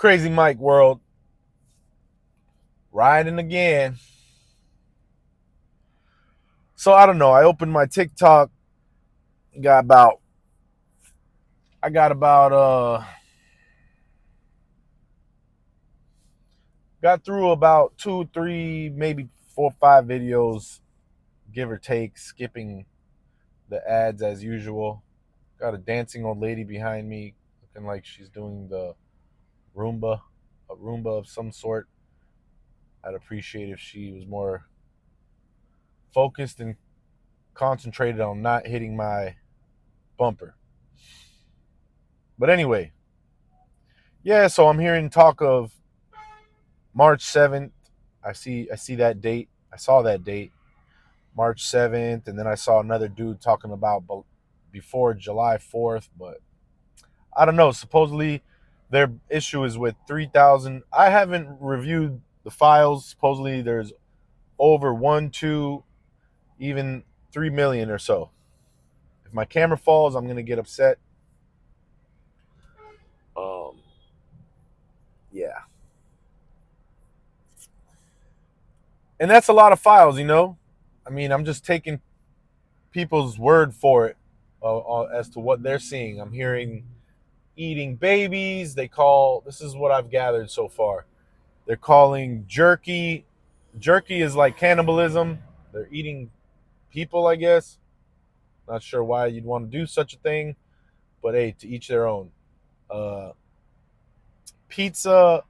Crazy Mike world. Riding again. So I don't know. I opened my TikTok. Got about I got about got through about 2, 3, maybe 4, 5 videos, give or take, skipping the ads as usual. Got a dancing old lady behind me looking like she's doing the Roomba, a Roomba of some sort. I'd appreciate if she was more focused and concentrated on not hitting my bumper. But anyway, yeah, so I'm hearing talk of March 7th. I see that date. I saw that date, March 7th, and then I saw another dude talking about before July 4th, but I don't know. Supposedly their issue is with 3,000. I haven't reviewed the files. Supposedly there's over 1, 2, even 3 million or so. If my camera falls, I'm going to get upset. Um yeah. And that's a lot of files. I mean, I'm just taking people's word for it as to what they're seeing. I'm hearing eating babies. This is what I've gathered so far. They're calling jerky is like cannibalism. They're eating people, I guess. Not sure why you'd want to do such a thing, but hey, to each their own. Uh, Pizza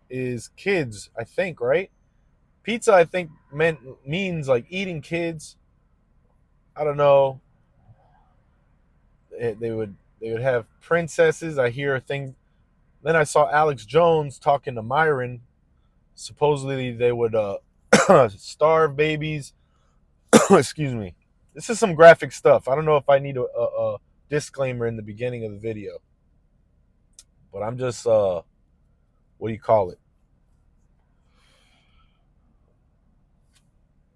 is kids, I think, right? Pizza, I think, means like eating kids. I don't know. They would have princesses. I hear things. Then I saw Alex Jones talking to Myron. Supposedly they would starve babies. Excuse me. This is some graphic stuff. I don't know if I need a disclaimer in the beginning of the video, but I'm just what do you call it?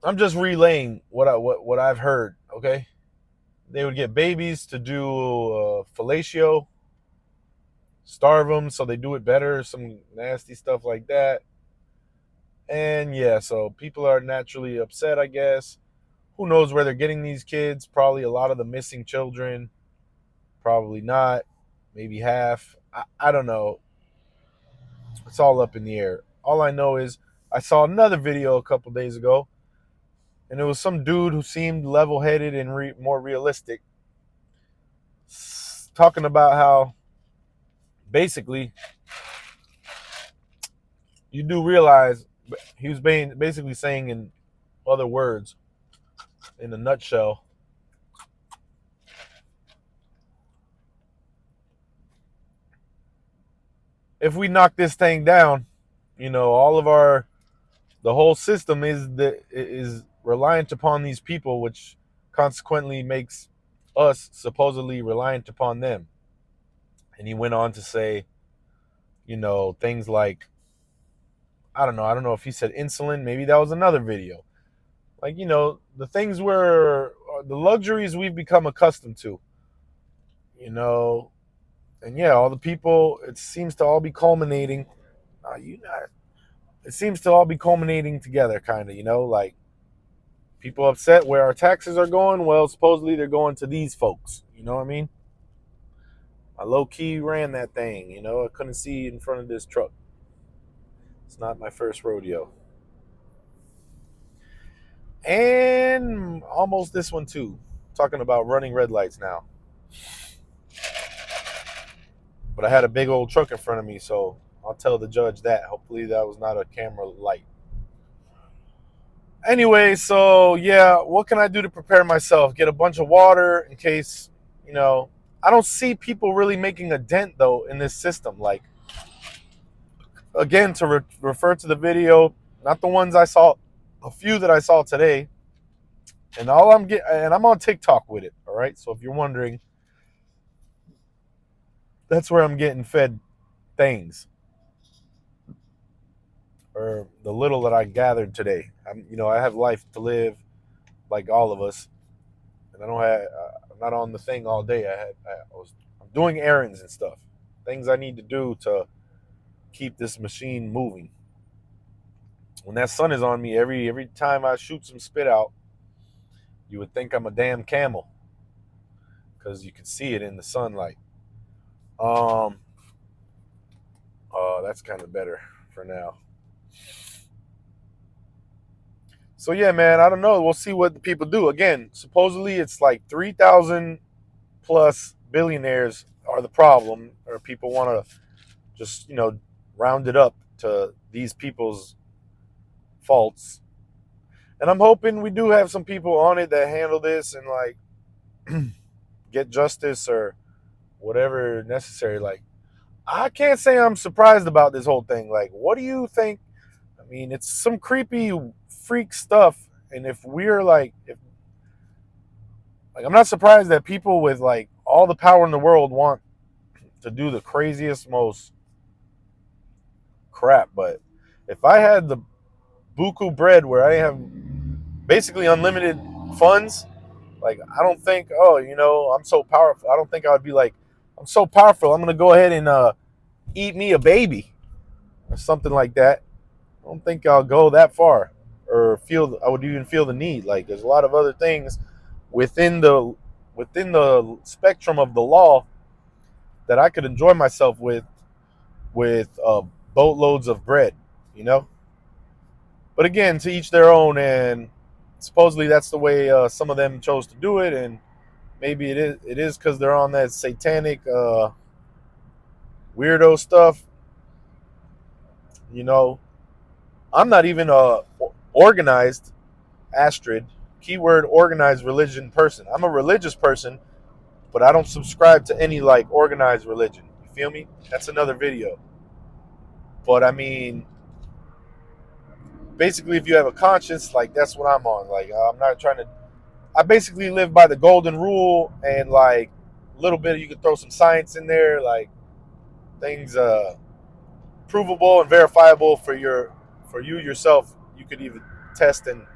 I'm just relaying what I've heard. Okay, they would get babies to do fellatio, starve them so they do it better, some nasty stuff like that. And yeah, so people are naturally upset, I guess. Who knows where they're getting these kids? Probably a lot of the missing children. Probably not. Maybe half. I don't know. It's all up in the air. All I know is I saw another video a couple days ago, and it was some dude who seemed level headed and more realistic, talking about how basically you do realize he was basically saying, in other words, in a nutshell, if we knock this thing down, all of the whole system is reliant upon these people, which consequently makes us supposedly reliant upon them. And he went on to say, things like, I don't know if he said insulin, maybe that was another video. Like, the things the luxuries we've become accustomed to, you know, and yeah, all the people, it seems to all be culminating. It seems to all be culminating together, kind of, like people upset where our taxes are going. Well, supposedly they're going to these folks. You know what I mean? I low key ran that thing. I couldn't see in front of this truck. It's not my first rodeo. And almost this one too. Talking about running red lights now. But I had a big old truck in front of me, so I'll tell the judge that. Hopefully that was not a camera light. Anyway, so yeah, what can I do to prepare myself? Get a bunch of water in case, I don't see people really making a dent though in this system. Like, again, to refer to the video, not the ones I saw, a few that I saw today, and I'm on TikTok with it. All right, so if you're wondering, that's where I'm getting fed things, or the little that I gathered today. I have life to live, like all of us, and I'm not on the thing all day. I'm doing errands and stuff, things I need to do to keep this machine moving. When that sun is on me, every time I shoot some spit out, you would think I'm a damn camel because you can see it in the sunlight. Um, that's kind of better for now. So yeah, man, I don't know. We'll see what the people do. Again, supposedly it's like 3,000 plus billionaires are the problem, or people want to just round it up to these people's faults. And I'm hoping we do have some people on it that handle this and like get justice or whatever necessary. Like, I can't say I'm surprised about this whole thing. Like, what do you think? I mean, it's some creepy freak stuff. And if we're if like, I'm not surprised that people with like all the power in the world want to do the craziest, most crap. But if I had the buku bread where I have basically unlimited funds, like, I don't think, oh, I'm so powerful. I don't think I would be like, I'm so powerful, I'm gonna go ahead and eat me a baby or something like that. I don't think I'll go that far or I would even feel the need. Like, there's a lot of other things within the spectrum of the law that I could enjoy myself with boatloads of bread, you know. But again, to each their own, and supposedly that's the way some of them chose to do it, and maybe it is because they're on that satanic weirdo stuff. You know, I'm not even a organized Astrid keyword organized religion person. I'm a religious person, but I don't subscribe to any like organized religion. You feel me? That's another video. But I mean, basically, if you have a conscience, like, that's what I'm on. Like, I'm not trying to. I basically live by the golden rule, and like a little bit, you could throw some science in there, like things provable and verifiable for you yourself. You could even test and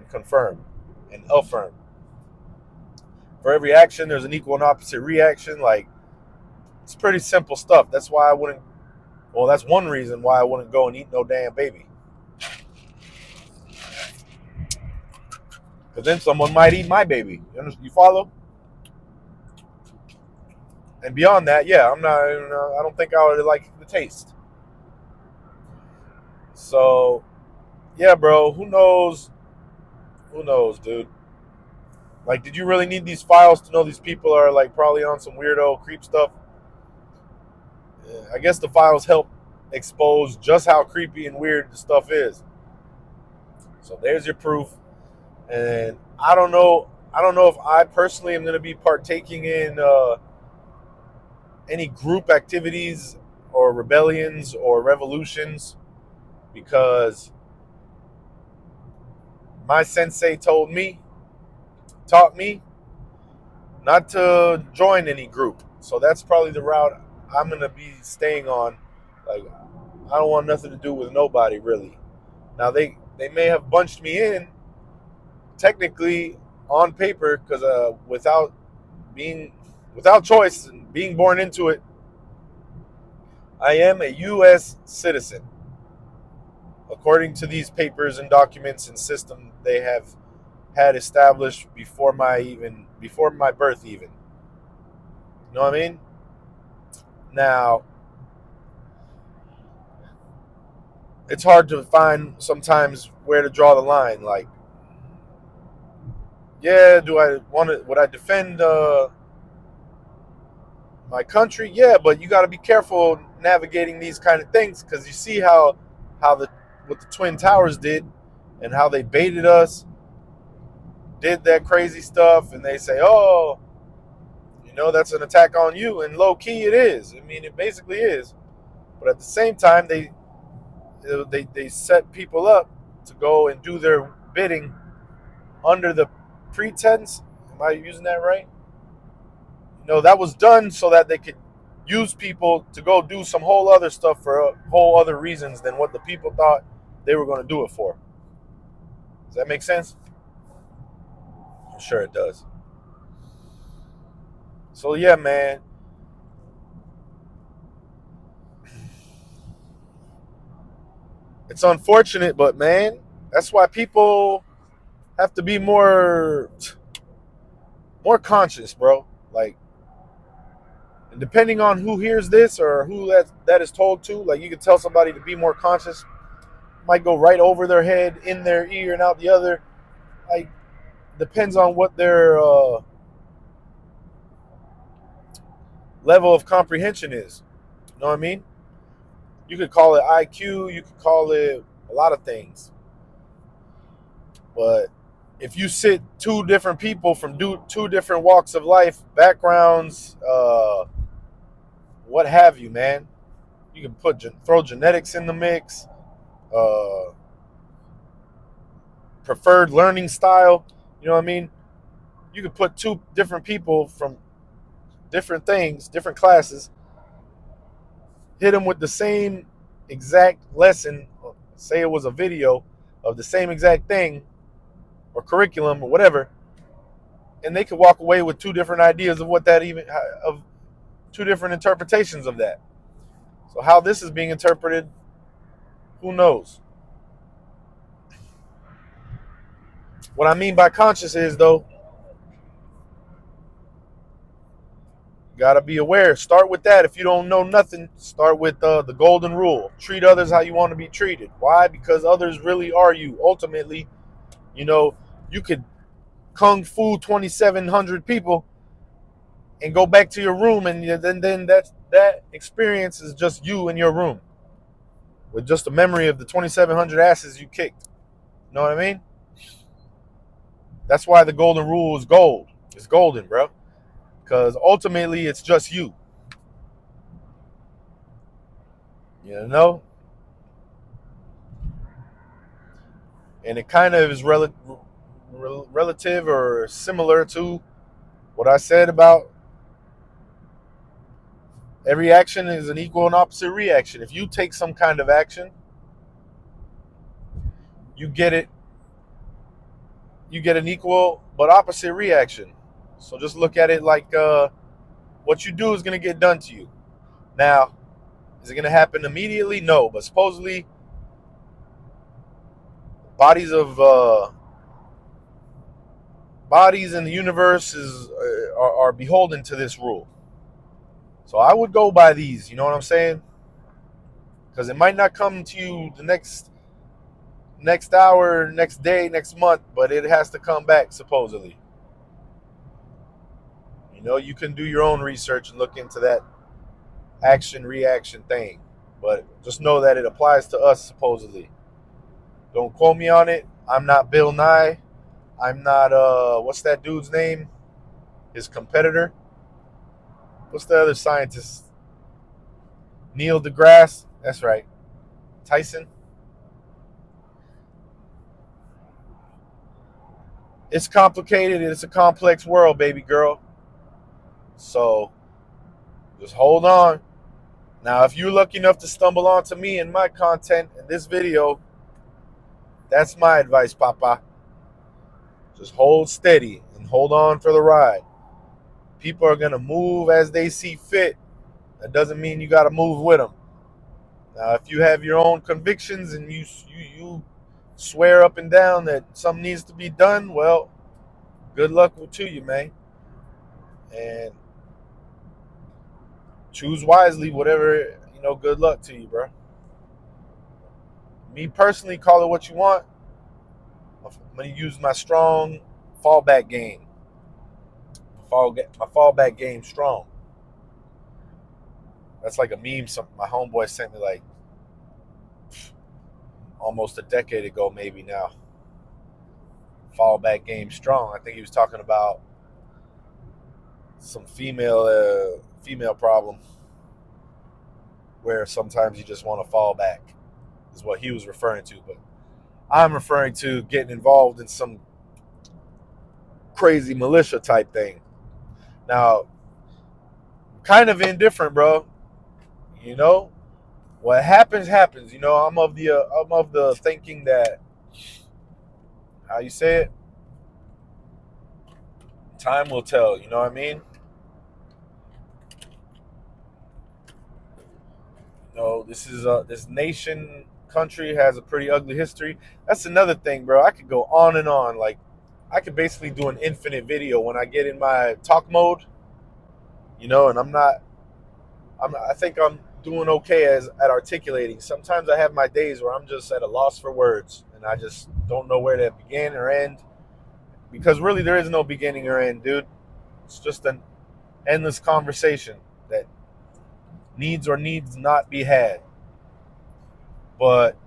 confirm and affirm. For every action, there's an equal and opposite reaction. Like, it's pretty simple stuff. That's why I wouldn't. Well, that's one reason why I wouldn't go and eat no damn baby. Because then someone might eat my baby. You follow? And beyond that, yeah, I'm not. I don't think I would like the taste. So, yeah, bro. Who knows? Who knows, dude? Like, did you really need these files to know these people are like probably on some weirdo creep stuff? Yeah, I guess the files help expose just how creepy and weird the stuff is. So there's your proof. And I don't know. I don't know if I personally am going to be partaking in any group activities or rebellions or revolutions, because my sensei taught me not to join any group. So that's probably the route I'm going to be staying on. Like, I don't want nothing to do with nobody, really. Now, they may have bunched me in technically on paper, because without choice and being born into it, I am a U.S. citizen according to these papers and documents and system they have had established before my birth even. You know what I mean? Now, it's hard to find sometimes where to draw the line. Like, yeah, would I defend my country? Yeah, but you got to be careful navigating these kind of things, because you see how what the Twin Towers did, and how they baited us, did that crazy stuff, and they say, oh, that's an attack on you, and low key it is. I mean, it basically is. But at the same time, they set people up to go and do their bidding under the pretense. Am I using that right? That was done so that they could use people to go do some whole other stuff for whole other reasons than what the people thought they were going to do it for. Does that make sense? I'm sure it does. So yeah, man. It's unfortunate, but man, that's why people have to be more conscious, bro. Like, and depending on who hears this or who that is told to, like, you can tell somebody to be more conscious, might go right over their head, in their ear, and out the other. Like, depends on what their level of comprehension is. You know what I mean? You could call it IQ, you could call it a lot of things. But if you sit two different people from two different walks of life, backgrounds, what have you, man, you can throw genetics in the mix, uh, preferred learning style. You know what I mean? You could put two different people from different things, different classes, hit them with the same exact lesson. Say it was a video of the same exact thing or curriculum or whatever, and they could walk away with two different ideas of what that even of two different interpretations of that. So how this is being interpreted, who knows? What I mean by conscious is, though, you gotta be aware. Start with that. If you don't know nothing, start with the golden rule: treat others how you want to be treated. Why? Because others really are you. Ultimately, you know, you could kung fu 2,700 people and go back to your room, and then that experience is just you in your room with just a memory of the 2,700 asses you kicked. You know what I mean? That's why the golden rule is gold. It's golden, bro. Because ultimately, it's just you. You know? And it kind of is relative or similar to what I said about every action is an equal and opposite reaction. If you take some kind of action, you get an equal but opposite reaction. So just look at it like what you do is going to get done to you. Now, is it going to happen immediately? No, but supposedly bodies in the universe are beholden to this rule. So I would go by these. You know what I'm saying? Because it might not come to you the next hour, next day, next month, but it has to come back supposedly. You know, you can do your own research and look into that action reaction thing, but just know that it applies to us supposedly. Don't quote me on it. I'm not Bill Nye. I'm not what's that dude's name? His competitor. What's the other scientist? Neil deGrasse. That's right. Tyson. It's complicated. It's a complex world, baby girl. So just hold on. Now, if you're lucky enough to stumble onto me and my content in this video, that's my advice, Papa. Just hold steady and hold on for the ride. People are going to move as they see fit. That doesn't mean you got to move with them. Now, if you have your own convictions and you swear up and down that something needs to be done, well, good luck to you, man. And choose wisely, whatever, good luck to you, bro. Me personally, call it what you want. I'm going to use my strong fallback game. My fallback game strong. That's like a meme my homeboy sent me like almost a decade ago, maybe now. Fallback game strong. I think he was talking about some female problem where sometimes you just want to fall back is what he was referring to. But I'm referring to getting involved in some crazy militia type thing. Now, kind of indifferent, bro. You know, what happens. You know, I'm of the thinking that, how you say it, time will tell. You know what I mean? No, this nation country has a pretty ugly history. That's another thing, bro. I could go on and on. Like, I could basically do an infinite video when I get in my talk mode, and I think I'm doing okay as at articulating. Sometimes I have my days where I'm just at a loss for words and I just don't know where to begin or end, because really there is no beginning or end, dude. It's just an endless conversation that needs or needs not be had. But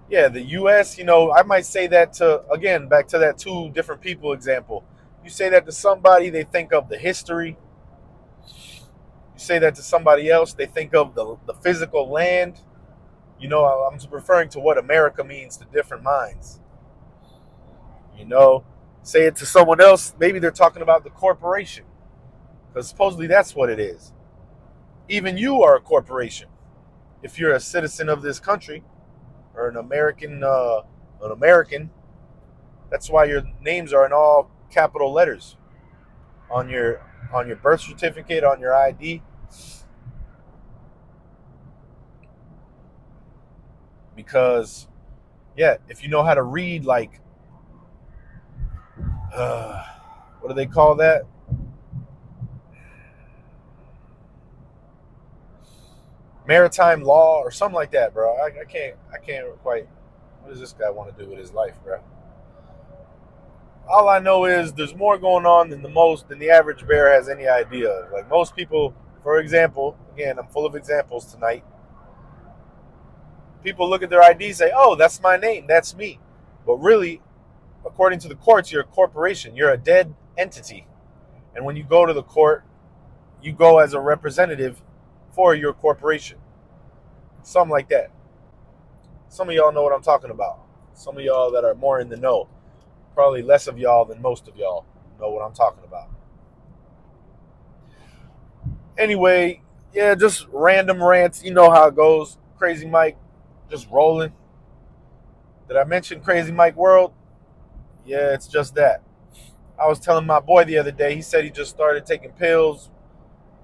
yeah, the US, I might say that to, again, back to that two different people example. You say that to somebody, they think of the history. You say that to somebody else, they think of the physical land. I'm referring to what America means to different minds. You know, say it to someone else, maybe they're talking about the corporation, because supposedly that's what it is. Even you are a corporation. If you're a citizen of this country or an American, that's why your names are in all capital letters on your birth certificate, on your ID, because yeah, if you know how to read, like, what do they call that? Maritime law or something like that, bro. I can't quite. What does this guy want to do with his life, bro? All I know is there's more going on than the average bear has any idea of. Like most people, for example, again, I'm full of examples tonight. People look at their ID and say, "Oh, that's my name, that's me," but really, according to the courts, you're a corporation. You're a dead entity, and when you go to the court, you go as a representative for your corporation. Something like that. Some of y'all know what I'm talking about. Some of y'all that are more in the know, probably less of y'all than most of y'all know what I'm talking about. Anyway, yeah, just random rants. You know how it goes. Crazy Mike, just rolling. Did I mention Crazy Mike World? Yeah, it's just that. I was telling my boy the other day, he said he just started taking pills,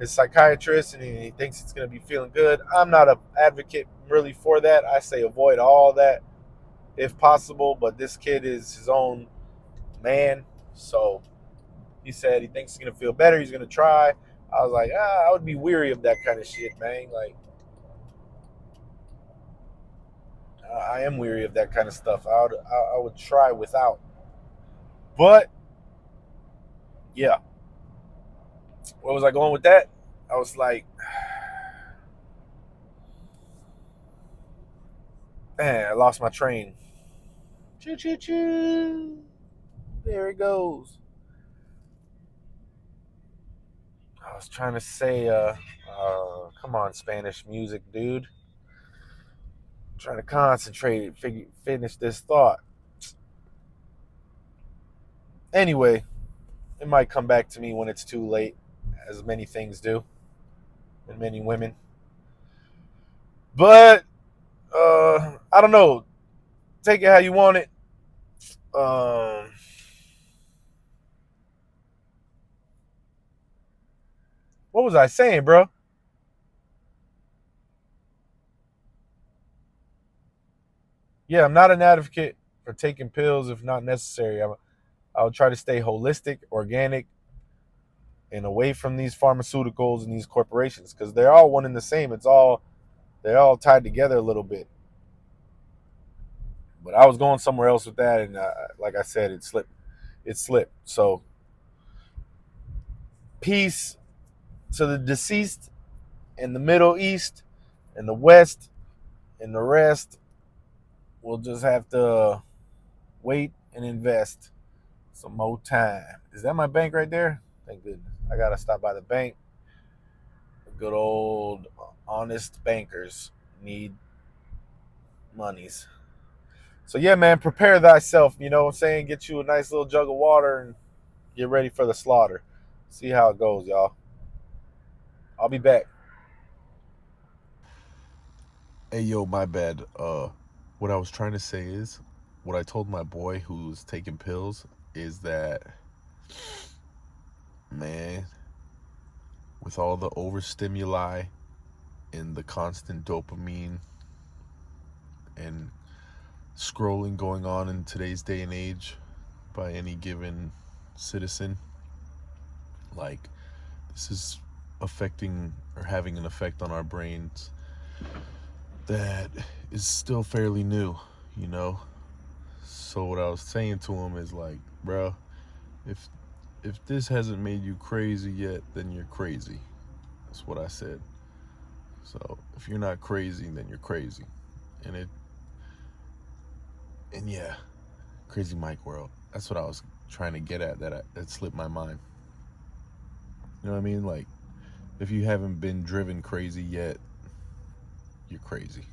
his psychiatrist, and he thinks it's going to be feeling good. I'm not an advocate really for that. I say avoid all that if possible, but this kid is his own man. So he said he thinks he's going to feel better. He's going to try. I was like, I would be weary of that kind of shit, man. Like, I am weary of that kind of stuff. I would try without. But yeah, where was I going with that? I was like, man, I lost my train. Choo choo choo. There it goes. I was trying to say, come on, Spanish music, dude. I'm trying to concentrate, finish this thought. Anyway, it might come back to me when it's too late, as many things do, and many women. But I don't know. Take it how you want it. Um, what was I saying, bro? Yeah, I'm not an advocate for taking pills if not necessary. I'll try to stay holistic, organic, and away from these pharmaceuticals and these corporations, because they're all one and the same. They're all tied together a little bit. But I was going somewhere else with that, and like I said, it slipped. It slipped. So peace to the deceased in the Middle East and the West, and the rest we'll just have to wait and invest some more time. Is that my bank right there? Thank goodness. I gotta stop by the bank. Good old honest bankers need monies. So yeah, man, prepare thyself. You know what I'm saying? Get you a nice little jug of water and get ready for the slaughter. See how it goes, y'all. I'll be back. Hey yo, my bad. What I was trying to say is, what I told my boy who's taking pills is that, man, with all the overstimuli and the constant dopamine and scrolling going on in today's day and age by any given citizen. Like, this is affecting or having an effect on our brains that is still fairly new, you know? So what I was saying to him is like, bro, if this hasn't made you crazy yet, then you're crazy. That's what I said. So if you're not crazy, then you're crazy. And yeah, crazy Mike world. That's what I was trying to get at. That slipped my mind. You know what I mean? Like, if you haven't been driven crazy yet, you're crazy.